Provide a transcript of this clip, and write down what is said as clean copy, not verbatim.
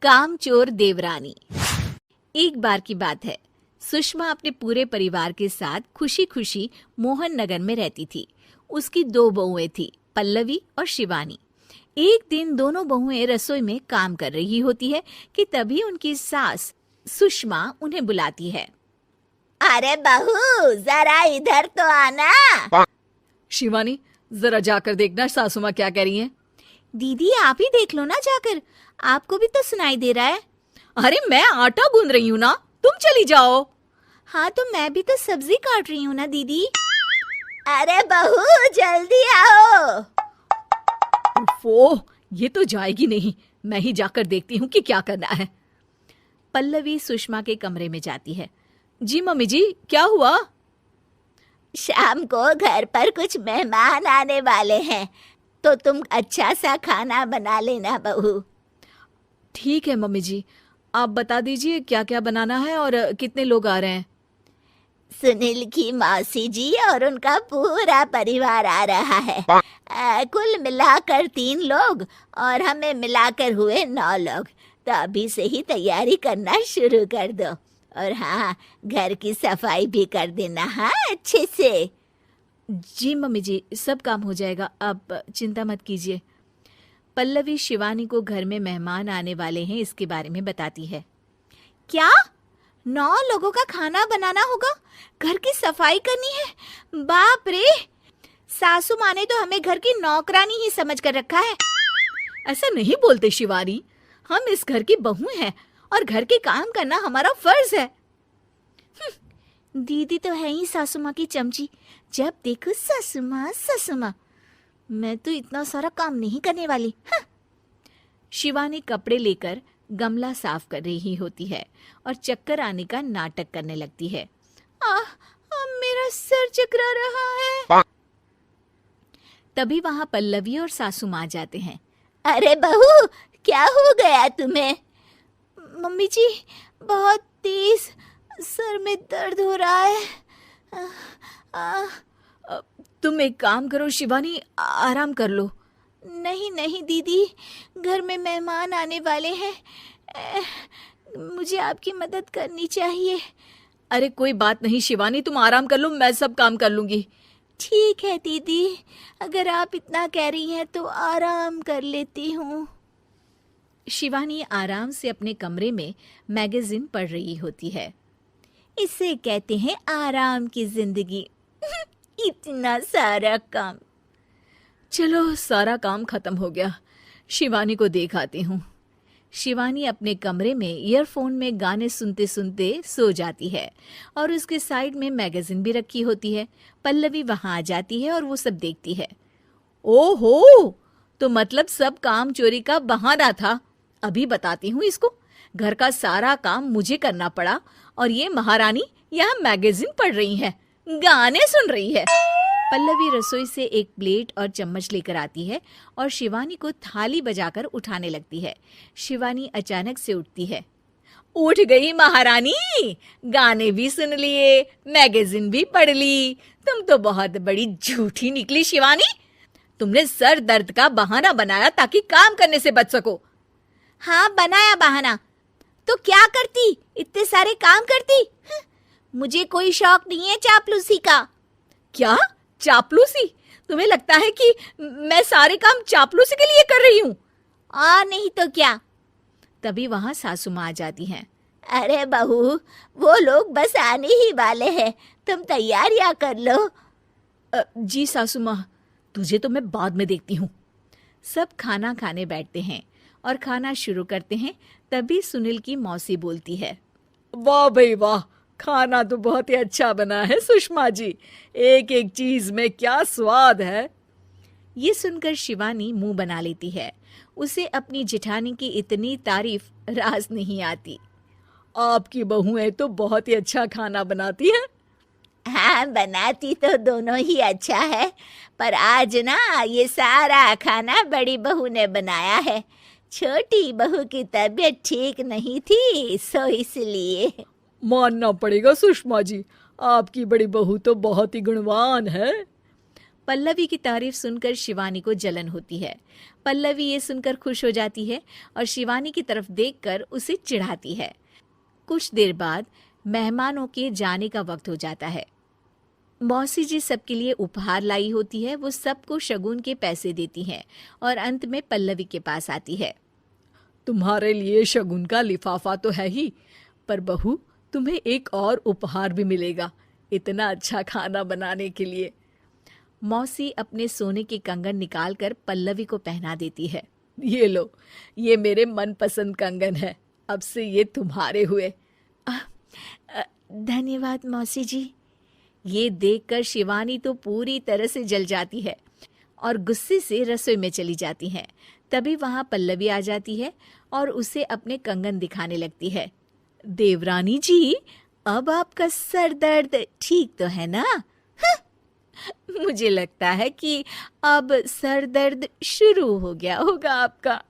कामचोर देवरानी। एक बार की बात है, सुषमा अपने पूरे परिवार के साथ खुशी खुशी मोहन नगर में रहती थी। उसकी 2 बहुएं थी, पल्लवी और शिवानी। एक दिन दोनों बहुएं रसोई में काम कर रही होती है कि तभी उनकी सास सुषमा उन्हें बुलाती है। अरे बहू, जरा इधर तो आना। शिवानी, जरा जाकर देखना सासू माँ क्या कह रही हैं। दीदी आप ही देख लो ना जाकर, आपको भी तो सुनाई दे रहा है। अरे मैं आटा गूंद रही हूँ ना, तुम चली जाओ। हाँ तो मैं भी तो सब्जी काट रही हूँ ना दीदी। अरे बहू जल्दी आओ। ओह, ये तो जाएगी नहीं। मैं ही जाकर देखती हूँ कि क्या करना है। पल्लवी सुषमा के कमरे में जाती है। जी मम्मी जी, क्या हुआ? शाम को घर पर कुछ मेहमान आने वाले हैं, तो तुम अच्छा सा खाना बना लेना बहू। ठीक है मम्मी जी, आप बता दीजिए क्या क्या बनाना है और कितने लोग आ रहे हैं। सुनील की मौसी जी और उनका पूरा परिवार आ रहा है। कुल मिलाकर 3 लोग और हमें मिलाकर हुए 9 लोग। तो अभी से ही तैयारी करना शुरू कर दो। और हाँ, घर की सफाई भी कर देना, हाँ अच्छे से। जी मम्मी जी, सब काम हो जाएगा, आप चिंता मत कीजिए। पल्लवी शिवानी को घर में मेहमान आने वाले हैं इसके बारे में बताती है। क्या 9 लोगों का खाना बनाना होगा, घर की सफाई करनी है? बाप रे, सासू माँ ने तो हमें घर की नौकरानी ही समझ कर रखा है। ऐसा नहीं बोलते शिवानी, हम इस घर की बहू हैं और घर के काम करना हमारा फर्ज है। दीदी तो है ही सासू माँ की चमची, जब देखो सासू माँ सासू माँ। मैं तो इतना सारा काम नहीं करने वाली। शिवानी कपड़े लेकर गमला साफ कर रही होती है और चक्कर आने का नाटक करने लगती है। मेरा सर चकरा रहा है। तभी वहां पल्लवी और सासू माँ जाते हैं। अरे बहू, क्या हो गया तुम्हें? मम्मी जी, बहुत तेज सर में दर्द हो रहा है। तुम एक काम करो शिवानी, आराम कर लो। नहीं नहीं दीदी, घर में मेहमान आने वाले हैं, मुझे आपकी मदद करनी चाहिए। अरे कोई बात नहीं शिवानी, तुम आराम कर लो, मैं सब काम कर लूंगी। ठीक है दीदी, अगर आप इतना कह रही हैं तो आराम कर लेती हूँ। शिवानी आराम से अपने कमरे में मैगजीन पढ़ रही होती है। इसे कहते हैं आराम की जिंदगी। इतना सारा काम। चलो सारा काम खत्म हो गया, शिवानी को देख आती हूँ। शिवानी अपने कमरे में ईयरफोन में गाने सुनते सुनते सो जाती है और उसके साइड में मैगजीन भी रखी होती है। पल्लवी वहां आ जाती है और वो सब देखती है। ओहो, तो मतलब सब काम चोरी का बहाना था। अभी बताती हूँ इसको। घर का सारा काम मुझे करना पड़ा और ये महारानी यहाँ मैगजीन पढ़ रही है, गाने सुन रही है। पल्लवी रसोई से एक प्लेट और चम्मच लेकर आती है और शिवानी को थाली बजाकर उठाने लगती है। शिवानी अचानक से उठती है। उठ गई महारानी, गाने भी सुन लिए, मैगजीन भी पढ़ ली। तुम तो बहुत बड़ी झूठी निकली शिवानी। तुमने सर दर्द का बहाना बनाया ताकि काम करने से बच सको। हाँ बनाया बहाना, तो क्या करती, इतने सारे काम करती। मुझे कोई शौक नहीं है चापलूसी का। क्या चापलूसी? तुम्हें लगता है कि मैं सारे काम चापलूसी के लिए कर रही हूँ? और नहीं तो क्या। तभी वहां सासू माँ आ जाती हैं। अरे बहू, वो लोग बस आने ही वाले हैं, तुम तैयारियां कर लो। जी सासू माँ, तुझे तो मैं बाद में देखती हूँ। सब खाना खाने बैठते हैं और खाना शुरू करते हैं। तभी सुनील की मौसी बोलती है। वाह भाई वाह, खाना तो बहुत ही अच्छा बना है सुषमा जी, एक एक चीज में क्या स्वाद है। ये सुनकर शिवानी मुंह बना लेती है। उसे अपनी जेठानी की इतनी तारीफ रास नहीं आती। आपकी बहुएं तो बहुत ही अच्छा खाना बनाती हैं। हाँ, बनाती तो दोनों ही अच्छा है, पर आज ना ये सारा खाना बड़ी बहू ने बनाया है। छोटी बहू की तबीयत ठीक नहीं थी, सो इसलिए। मानना पड़ेगा सुषमा जी, आपकी बड़ी बहू तो बहुत ही गुणवान है। पल्लवी की तारीफ सुनकर शिवानी को जलन होती है। पल्लवी ये सुनकर खुश हो जाती है और शिवानी की तरफ देखकर उसे चिढ़ाती है। कुछ देर बाद मेहमानों के जाने का वक्त हो जाता है। मौसी जी सबके लिए उपहार लाई होती है। वो सबको शगुन के पैसे देती हैं और अंत में पल्लवी के पास आती है। तुम्हारे लिए शगुन का लिफाफा तो है ही, पर बहू तुम्हें एक और उपहार भी मिलेगा इतना अच्छा खाना बनाने के लिए। मौसी अपने सोने के कंगन निकालकर पल्लवी को पहना देती है। ये लो, ये मेरे मनपसंद कंगन है, अब से ये तुम्हारे हुए। धन्यवाद मौसी जी। ये देखकर शिवानी तो पूरी तरह से जल जाती है और गुस्से से रसोई में चली जाती है। तभी वहां पल्लवी आ जाती है और उसे अपने कंगन दिखाने लगती है। देवरानी जी, अब आपका सर दर्द ठीक तो है ना? मुझे लगता है कि अब सर दर्द शुरू हो गया होगा आपका।